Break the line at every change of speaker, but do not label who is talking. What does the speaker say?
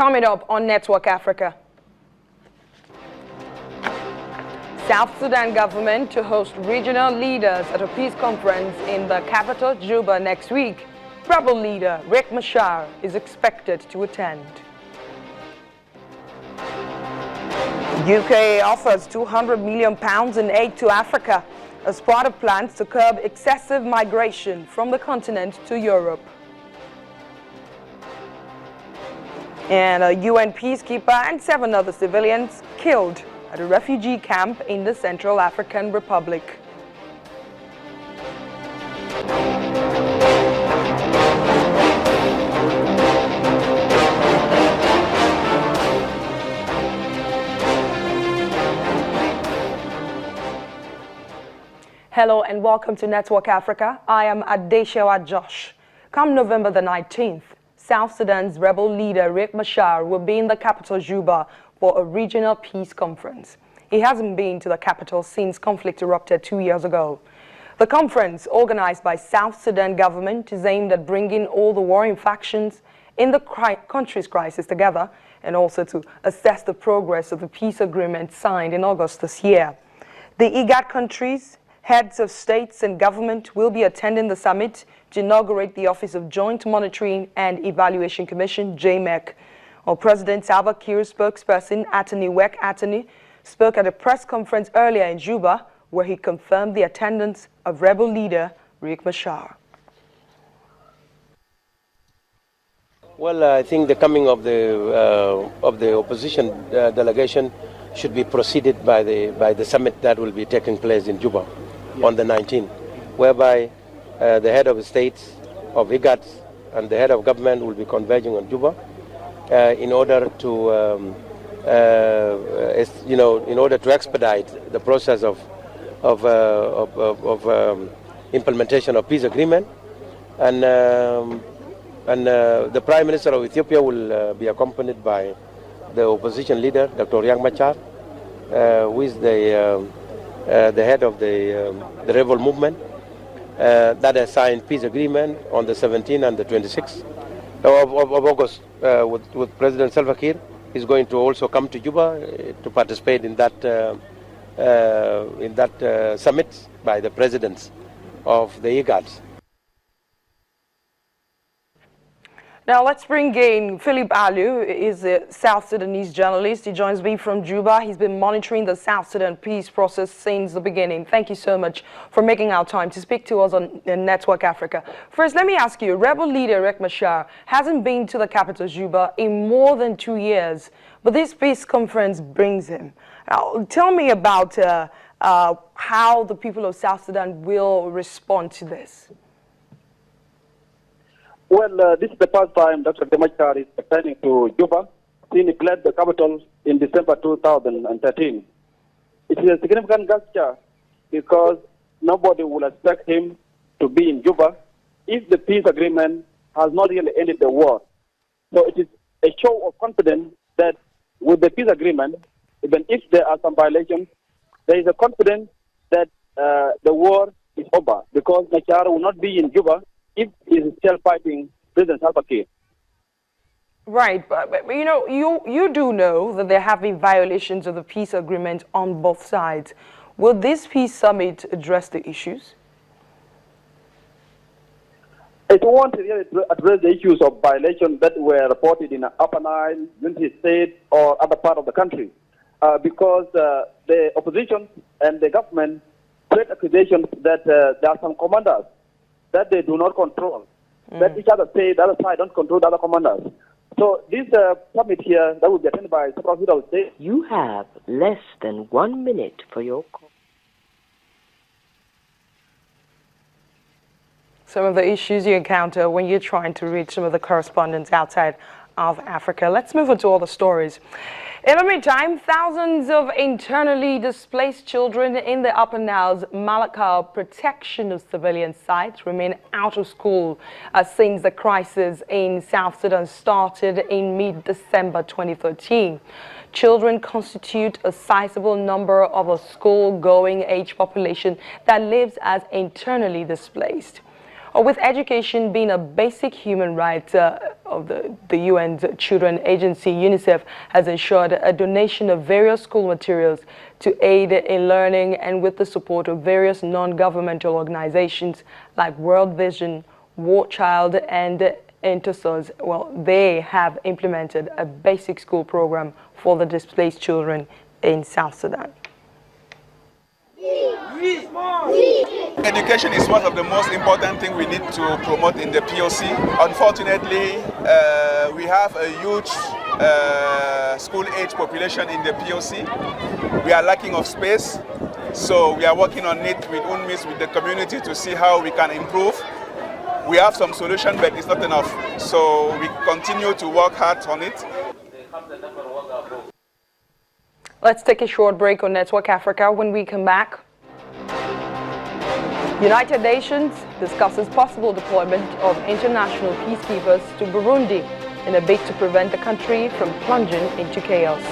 Coming up on Network Africa. South Sudan government to host regional leaders at a peace conference in the capital, Juba, next week. Rebel leader Riek Machar is expected to attend. UK offers £200 million in aid to Africa as part of plans to curb excessive migration from the continent to Europe. And a UN peacekeeper and 7 other civilians killed at a refugee camp in the Central African Republic. Hello and welcome to Network Africa. I am Adeshewa Josh. Come November the 19th, South Sudan's rebel leader Riek Machar will be in the capital Juba for a regional peace conference. He hasn't been to the capital since conflict erupted 2 years ago. The conference, organized by South Sudan government, is aimed at bringing all the warring factions in the country's crisis together and also to assess the progress of the peace agreement signed in August this year. The IGAD countries, heads of states and government will be attending the summit to inaugurate the Office of Joint Monitoring and Evaluation Commission, JMEC. President Salva Kiir's spokesperson, Attorney Wek Attorney, spoke at a press conference earlier in Juba, where he confirmed the attendance of rebel leader Riek Machar.
Well, I think the coming of the opposition delegation should be preceded by the summit that will be taking place in Juba on the 19th, whereby the head of states of IGAD and the head of government will be converging on Juba in order to, in order to expedite the process of implementation of peace agreement, and the Prime Minister of Ethiopia will be accompanied by the opposition leader, Dr. Riek Machar, who is the head of the rebel movement that has signed peace agreement on the 17th and the 26th of August with President Salva Kiir. Is going to also come to Juba to participate in that summit by the presidents of the IGAD.
Now let's bring in Philip Alu. He's a South Sudanese journalist. He joins me from Juba. He's been monitoring the South Sudan peace process since the beginning. Thank you so much for making our time to speak to us on Network Africa. First, let me ask you, rebel leader Riek Machar hasn't been to the capital Juba in more than 2 years, but this peace conference brings him. Now, tell me about how the people of South Sudan will respond to this.
Well, this is the first time Dr. Machar is returning to Juba since he fled the capital in December 2013. It is a significant gesture because nobody will expect him to be in Juba if the peace agreement has not really ended the war. So it is a show of confidence that with the peace agreement, even if there are some violations, there is a confidence that the war is over because Machar will not be in Juba if he is still fighting President Salva Kiir.
Right, but you know, you do know that there have been violations of the peace agreement on both sides. Will this peace summit address the issues?
It won't really address the issues of violations that were reported in Upper Nile, Unity State, or other part of the country, because the opposition and the government create accusations that there are some commanders that they do not control, that each other say the other side don't control the other commanders. So this summit here that will be attended by several federal states.
You have less than 1 minute for your call.
Some of the issues you encounter when you're trying to reach some of the correspondents outside of Africa. Let's move on to all the stories. In the meantime, thousands of internally displaced children in the Upper Nile's Malakal protection of civilian sites remain out of school since the crisis in South Sudan started in mid-December 2013. Children constitute a sizable number of a school-going age population that lives as internally displaced. With education being a basic human right of the UN's Children Agency, UNICEF has ensured a donation of various school materials to aid in learning, and with the support of various non-governmental organizations like World Vision, War Child, and Intersos. Well, they have implemented a basic school program for the displaced children in South Sudan.
Education is one of the most important things we need to promote in the POC. Unfortunately, we have a huge school-age population in the POC. We are lacking of space, so we are working on it with UNMISS, with the community, to see how we can improve. We have some solution, but it's not enough, so we continue to work hard on it.
Let's take a short break on Network Africa. When we come back, United Nations discusses possible deployment of international peacekeepers to Burundi in a bid to prevent the country from plunging into chaos.